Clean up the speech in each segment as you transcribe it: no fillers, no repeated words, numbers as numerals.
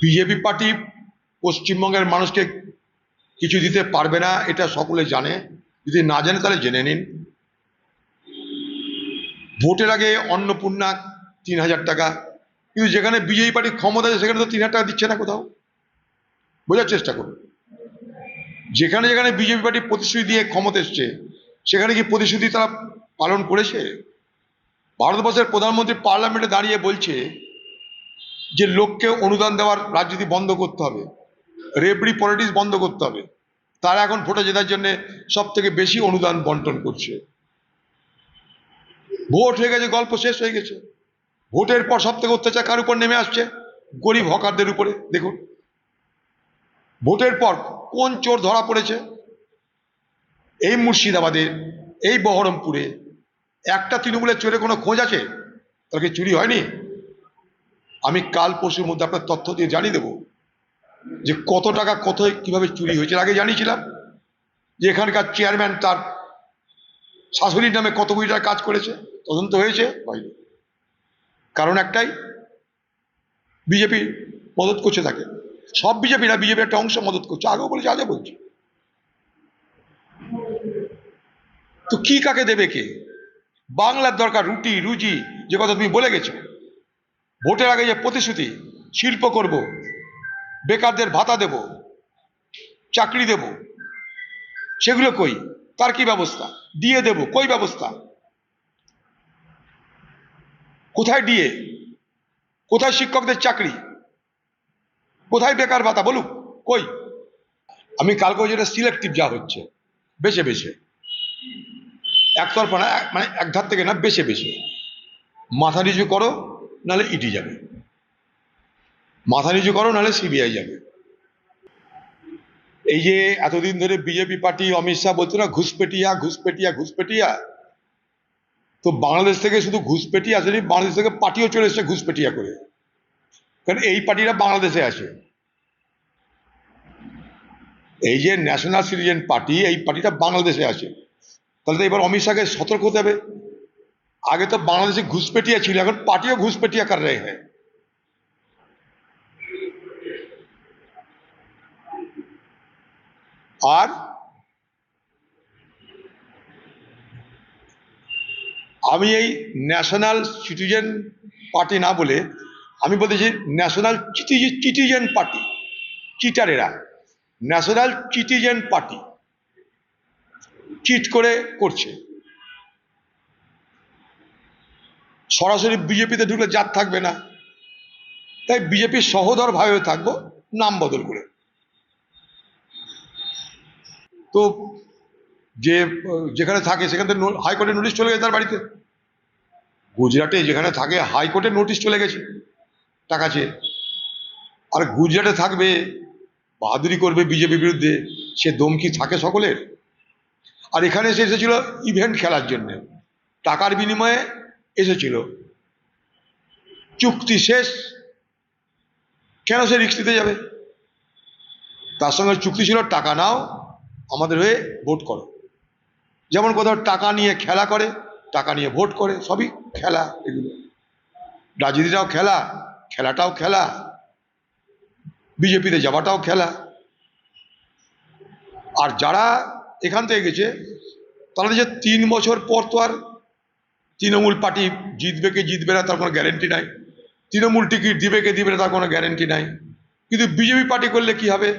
BJP party পশ্চিমবঙ্গের মানুষকে কিছু দিতে পারবে না, এটা সকলে জানে। যদি না জানে তাহলে জেনে নিন। ভোটের আগে অন্নপূর্ণা ৩,০০০ টাকা, কিন্তু যেখানে বিজেপি পার্টি ক্ষমতা আছে সেখানে তো ৩,০০০ টাকা দিচ্ছে না কোথাও। বোঝার চেষ্টা করুন, যেখানে যেখানে বিজেপি পার্টি প্রতিশ্রুতি দিয়ে ক্ষমতা এসছে সেখানে কি প্রতিশ্রুতি তারা পালন করেছে? ভারতবর্ষের প্রধানমন্ত্রী পার্লামেন্টে দাঁড়িয়ে বলছে যে লোককে অনুদান দেওয়ার রাজনীতি বন্ধ করতে হবে, রেবড়ি পলিটিক্স বন্ধ করতে হবে। তারা এখন ভোটে জেতার জন্য সব থেকে বেশি অনুদান বন্টন করছে। ভোট হয়ে গেছে, গল্প শেষ হয়ে গেছে। ভোটের পর সব থেকে অত্যাচার কার উপর নেমে আসছে? গরিব হকারদের উপরে। দেখুন ভোটের পর কোন চোর ধরা পড়েছে। এই মুর্শিদাবাদে, এই বহরমপুরে একটা তৃণমূলের চোরের কোনো খোঁজ আছে? তাকে চুরি হয়নি? আমি কাল পরশুর মধ্যে আপনার তথ্য দিয়ে জানিয়ে দেবো যে কত টাকা কোথায় কিভাবে চুরি হয়েছে। আগে জানিয়েছিলাম যে এখানকার চেয়ারম্যান তার শাশুড়ির নামে কত কোটি টাকা কাজ করেছে, তদন্ত হয়েছে হয়নি। কারণ একটাই, বিজেপি মদত করছে তাকে। সব বিজেপি না, বিজেপি একটা অংশ মদত করছে, আগেও বলেছে আজও বলছে। তো কি কাকে দেবে কে? বাংলার দরকার রুটি রুজি, যে কথা তুমি বলে গেছো। ভোটের আগে যে প্রতিশ্রুতি, শিল্প করব, বেকারদের ভাতা দেব, চাকরি দেব, সেগুলো কই? তার কি ব্যবস্থা? দিয়ে দেব, কই ব্যবস্থা? কোথায় ডিএ? কোথায় শিক্ষকদের চাকরি? কোথায় বেকার ভাতা বলুক, কই? আমি কালকে যেটা সিলেক্টিভ যা হচ্ছে, বেছে বেছে, একতরফা না, মানে এক ধার থেকে না, বেছে বেছে। মাথা নিচু করো নাহলে ইডি যাবে, মাথা নিচু করো নাহলে সিবিআই যাবে। এই যে এতদিন ধরে বিজেপি পার্টি, অমিত শাহ বলতো না ঘুষপেটিয়া ঘুষপেটিয়া ঘুষপেটিয়া, তো বাংলাদেশ থেকে শুধু ঘুষপেটি আসেনি, বাংলাদেশ থেকে পার্টিও চলে এসছে ঘুষপেটিয়া করে। কারণ এই পার্টিরা বাংলাদেশে আছে। এই যে ন্যাশনাল সিটিজেন পার্টি, এই পার্টিটা বাংলাদেশে আছে। তাহলে তো এবার অমিত শাহকে সতর্ক হতে হবে। আগে তো বাংলাদেশে ঘুষপেটিয়া ছিল, এখন পার্টিও ঘুষপেটিয়া কর রহে হ্যাঁ। আর আমি এই ন্যাশনাল সিটিজেন পার্টি না বলে আমি বলতেছি ন্যাশনাল সিটিজেন পার্টি। চিটারেরা ন্যাশনাল সিটিজেন পার্টি চিট করে করছে। সরাসরি বিজেপিতে ঢুকলে জাত থাকবে না, তাই বিজেপির সহোদর ভাবে থাকবো, নাম বদল করে। তো যে যেখানে থাকে সেখান থেকে হাইকোর্টে নোটিশ চলে গেছে তার বাড়িতে। গুজরাটে যেখানে থাকে হাইকোর্টে নোটিশ চলে গেছে টাকা চেয়ে। আর গুজরাটে থাকবে, বাহাদুরি করবে বিজেপির বিরুদ্ধে, সে দম কি থাকে সকলের? আর এখানে সে এসেছিল ইভেন্ট খেলার জন্য, টাকার বিনিময়ে এসেছিল। চুক্তি শেষ, কেন সে রিস্ক নিতে যাবে? তার সঙ্গে চুক্তি ছিল টাকা নাও, আমাদের হয়ে ভোট করো। যেমন কোথাও টাকা নিয়ে খেলা করে, টাকা নিয়ে ভোট করে, সবই খেলা। এগুলো রাজনীতিটাও খেলা, খেলাটাও খেলা, বিজেপিতে যাওয়াটাও খেলা। আর যারা এখান থেকে গেছে তারা যে 3 বছর পর তো আর তৃণমূল পার্টি জিতবে কি জিতবে না তার কোনো গ্যারেন্টি নাই, তৃণমূল টিকিট দিবে কে দিবে না তার কোনো গ্যারেন্টি নাই। কিন্তু বিজেপি পার্টি করলে কি হবে?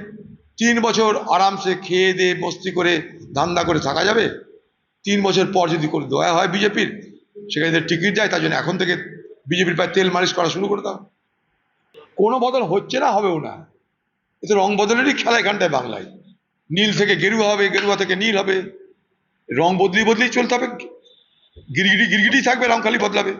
3 বছর আরামসে খেয়ে দিয়ে মস্তি করে ধান্দা করে থাকা যাবে। 3 বছর পর যদি করে দয়া হয় বিজেপির, সেখানে টিকিট দেয়, তার জন্য এখন থেকে বিজেপির পায়ে তেল মালিশ করা শুরু করে দাও। কোনো বদল হচ্ছে না, হবেও না। এতে রং বদলেরই খেলা এখানটায় বাংলায়। নীল থেকে গেরুয়া হবে, গেরুয়া থেকে নীল হবে, রং বদলি বদলি চলতে হবে। গিরগিটি গিরগিটি থাকবে, রং খালি বদলাবে।